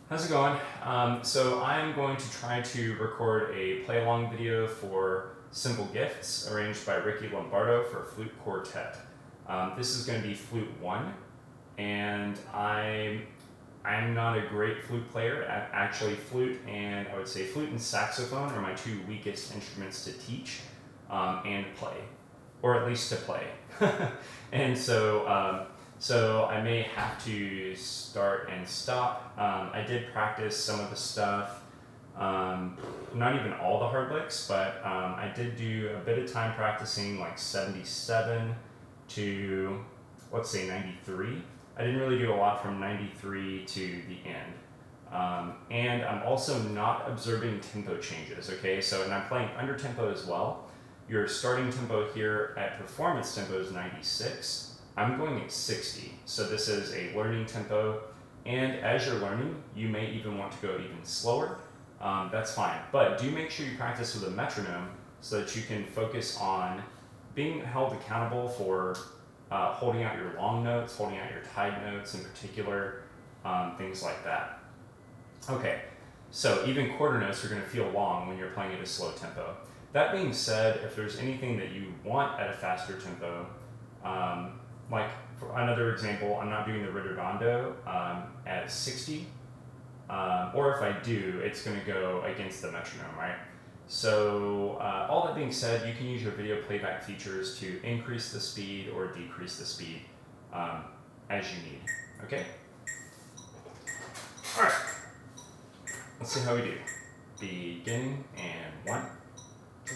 How's it going? So I'm going to try to record a play-along video for Simple Gifts arranged by Ricky Lombardo for Flute Quartet. This is going to be Flute 1, and I'm not a great flute player. Actually, flute and I would say flute and saxophone are my two weakest instruments to teach and play, or at least to play. And so I may have to start and stop. I did practice some of the stuff, not even all the hard licks, but I did do a bit of time practicing, like 77 to, let's say, 93. I didn't really do a lot from 93 to the end. And I'm also not observing tempo changes, okay? So, and I'm playing under tempo as well. Your starting tempo here at performance tempo is 96. I'm going at 60, so this is a learning tempo, and as you're learning, you may even want to go even slower. That's fine, but do make sure you practice with a metronome so that you can focus on being held accountable for holding out your long notes, holding out your tied notes in particular, things like that. Okay, so even quarter notes are going to feel long when you're playing at a slow tempo. That being said, if there's anything that you want at a faster tempo, like for another example, I'm not doing the ritornando at 60, or if I do, it's going to go against the metronome, right? So all that being said, you can use your video playback features to increase the speed or decrease the speed as you need, okay? All right, let's see how we do. Beginning, and 1, 2,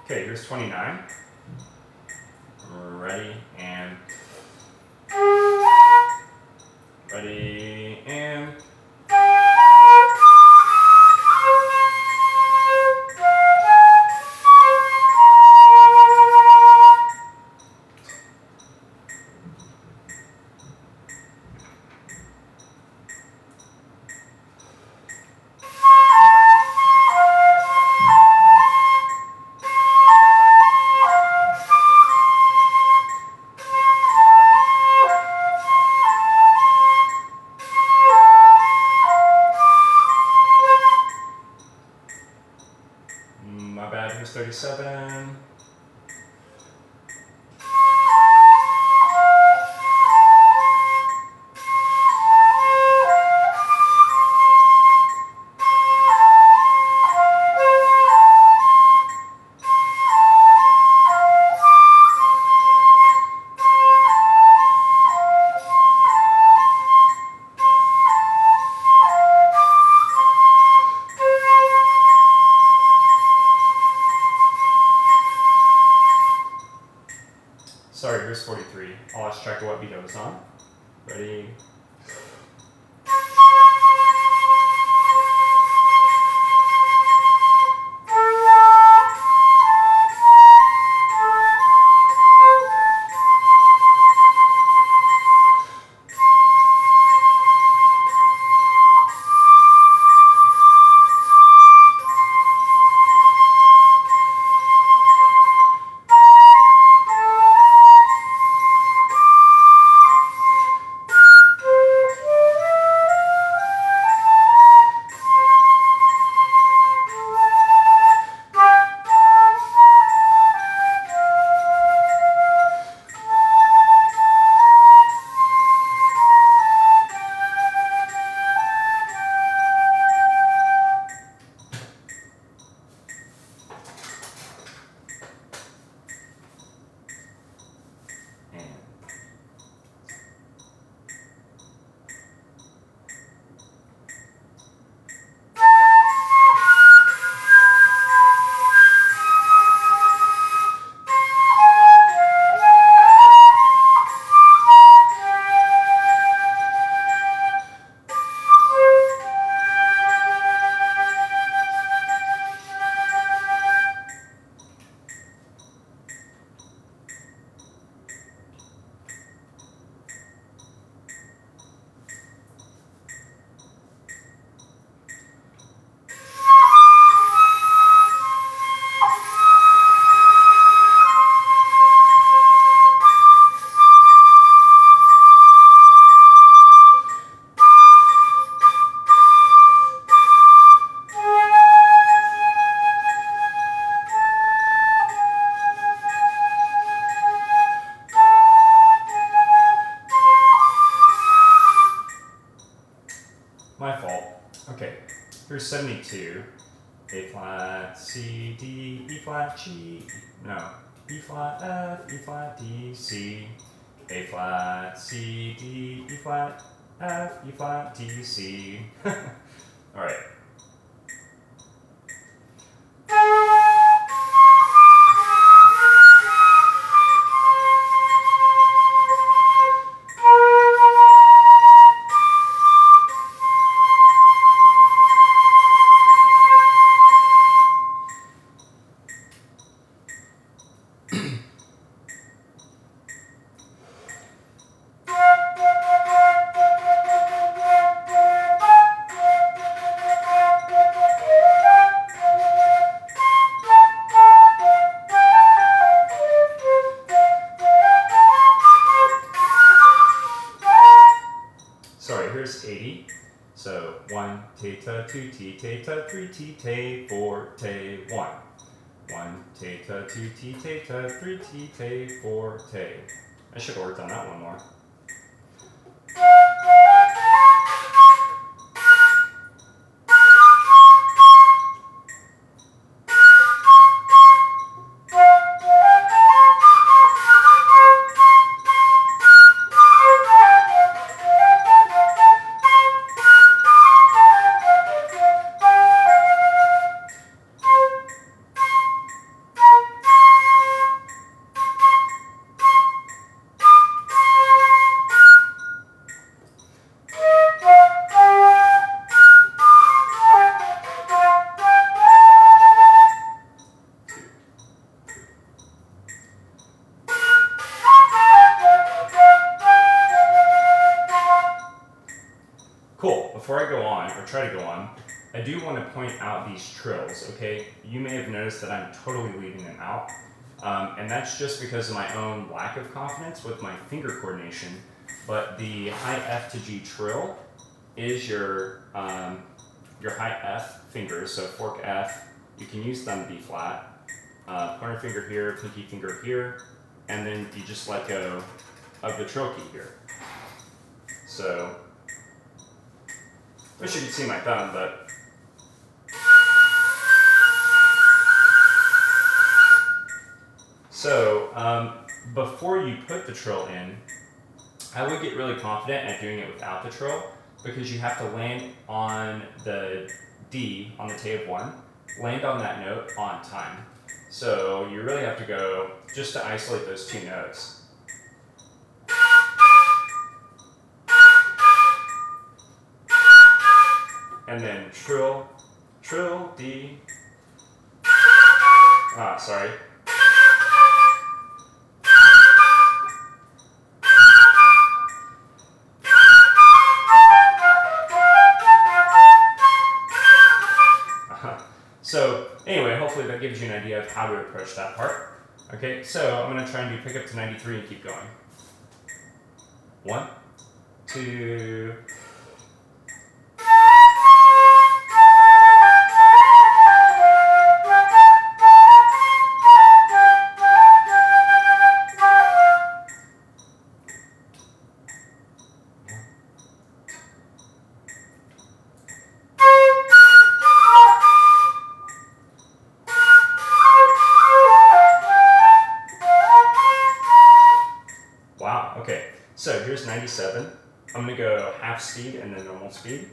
okay, here's 29. Ready, and ready, and my bad, here's 37. My fault. Okay, here's 72. A flat, C, D, E flat, G, no, E flat, F, E flat, D, C, A flat, C, D, E flat, F, E flat, D, C. All right. Sorry, here's 80. So 1 theta, 2 t theta, 3 t te, 4 te, 1. 1 theta, 2 t theta, 3 t te, 4 te. I should have worked on that one more. Cool, before I go on, or try to go on, I do want to point out these trills, okay? You may have noticed that I'm totally leaving them out, and that's just because of my own lack of confidence with my finger coordination, but the high F to G trill is your high F fingers, so fork F, you can use thumb B flat, pointer finger here, pinky finger here, and then you just let go of the trill key here. So, wish you could see my thumb, but so before you put the trill in, I would get really confident at doing it without the trill because you have to land on the D on the Te of 1, land on that note on time. So you really have to go just to isolate those two notes. And then trill, trill, D, sorry. So anyway, hopefully that gives you an idea of how to approach that part. Okay, so I'm going to try and do pick up to 93 and keep going. 1, 2, wow, okay, so here's 97. I'm going to go half speed and then normal speed.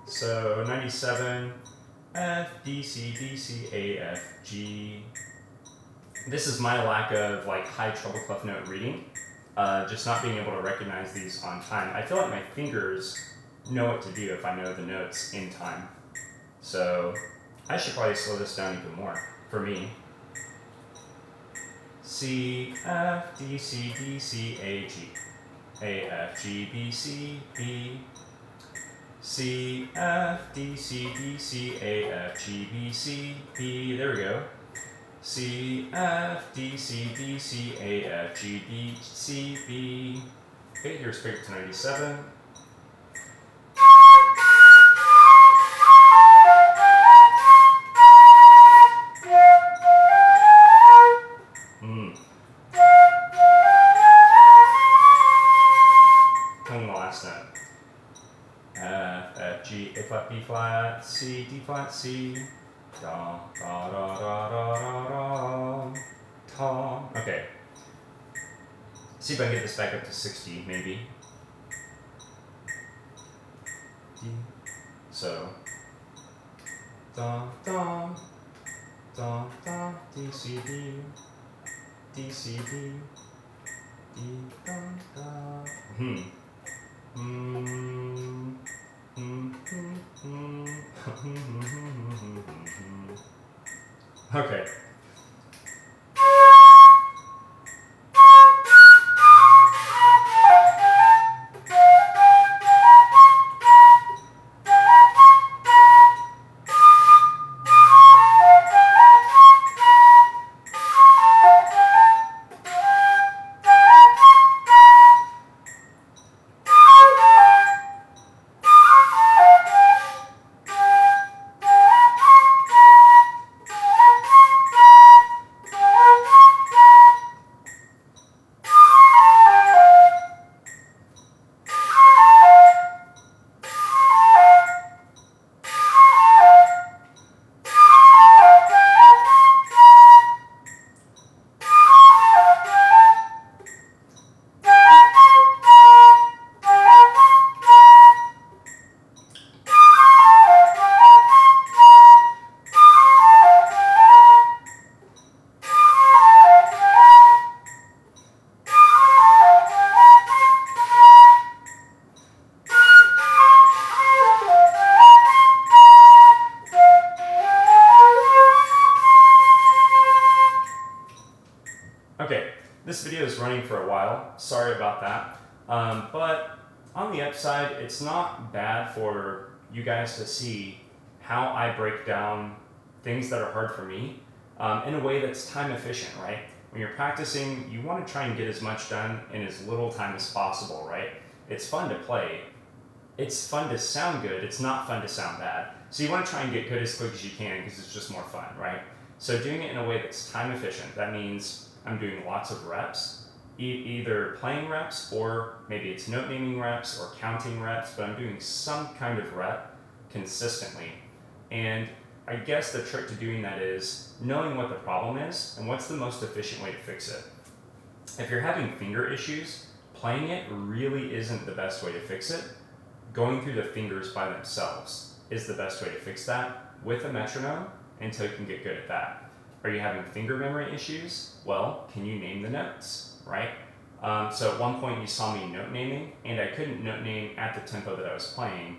So 97, F, D, C, D, C, A, F, G. This is my lack of like high treble clef note reading, just not being able to recognize these on time. I feel like my fingers know what to do if I know the notes in time. So I should probably slow this down even more for me. C, F, D, C, D, C, A, G. A, F, G, B, C, B. C, F, D, C, D, C, A, F, G, B, C, B. There we go. C, F, D, C, D, C, A, F, G, B, C, B. Okay, here's figure to 97. Playing the last note. F, F, G, A flat, B flat, C, D flat, C. Da, da, da, da, da, da, da, da. Okay. See if I can get this back up to 60, maybe. D. So, da, da, da, da, D, C, D, D, C, D, D, da, da. Okay. Okay, this video is running for a while. Sorry about that. But on the upside, it's not bad for you guys to see how I break down things that are hard for me in a way that's time efficient, right? When you're practicing, you want to try and get as much done in as little time as possible, right? It's fun to play. It's fun to sound good. It's not fun to sound bad. So you want to try and get good as quick as you can because it's just more fun, right? So doing it in a way that's time efficient, that means I'm doing lots of reps, either playing reps or maybe it's note naming reps or counting reps, but I'm doing some kind of rep consistently. And I guess the trick to doing that is knowing what the problem is and what's the most efficient way to fix it. If you're having finger issues, playing it really isn't the best way to fix it. Going through the fingers by themselves is the best way to fix that with a metronome until you can get good at that. Are you having finger memory issues? Well, can you name the notes, right? So at one point you saw me note naming, and I couldn't note name at the tempo that I was playing.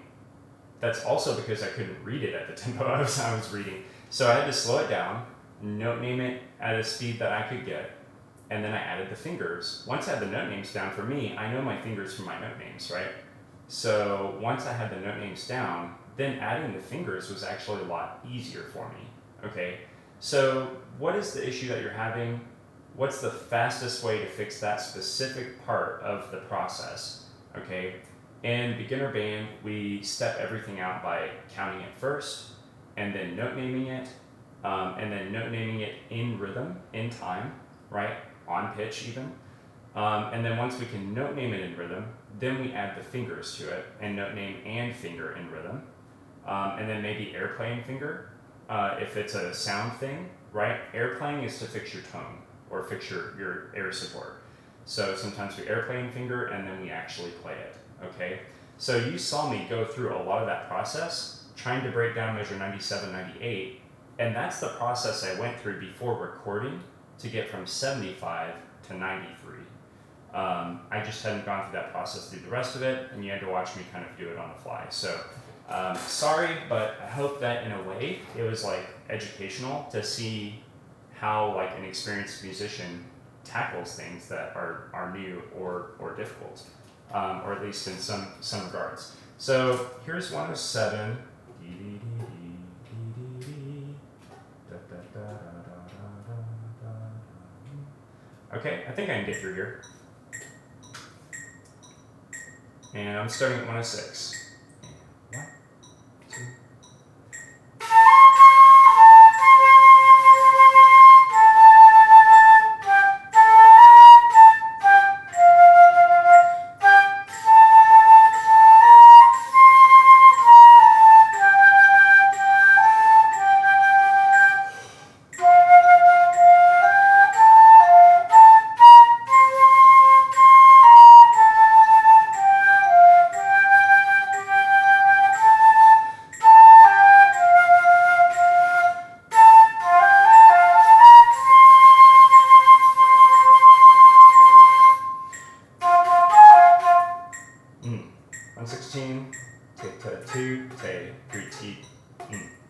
That's also because I couldn't read it at the tempo I was reading. So I had to slow it down, note name it at a speed that I could get, and then I added the fingers. Once I had the note names down, for me, I know my fingers from my note names, right? So once I had the note names down, then adding the fingers was actually a lot easier for me, okay? So what is the issue that you're having? What's the fastest way to fix that specific part of the process, okay? In beginner band, we step everything out by counting it first, and then note naming it, and then note naming it in rhythm, in time, right? On pitch even. And then once we can note name it in rhythm, then we add the fingers to it, and note name and finger in rhythm. And then maybe airplane finger, if it's a sound thing, right? Airplaying is to fix your tone or fix your air support. So sometimes we airplane finger and then we actually play it, okay? So you saw me go through a lot of that process, trying to break down measure 97, 98, and that's the process I went through before recording to get from 75 to 93. I just hadn't gone through that process through the rest of it, and you had to watch me kind of do it on the fly. So sorry, but I hope that in a way it was like educational to see how like an experienced musician tackles things that are new or difficult, or at least in some regards. So here's 107. Okay, I think I can get through here. And I'm starting at 106. 1, 2. Mm. 116, take to 2, take 3 T,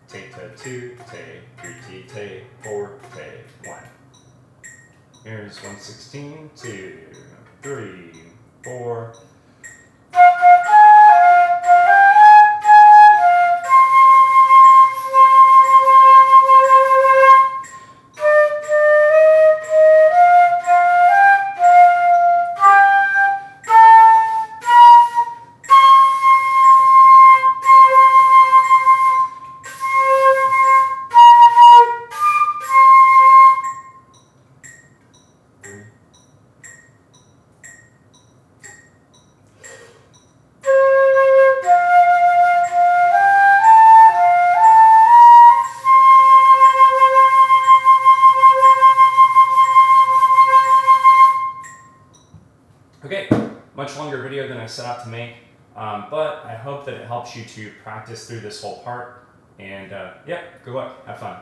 take to 2, take 3 T, take 4, take 1. Here's 116, 2, 3, 4. Okay, much longer video than I set out to make, but I hope that it helps you to practice through this whole part. And yeah, good luck, have fun.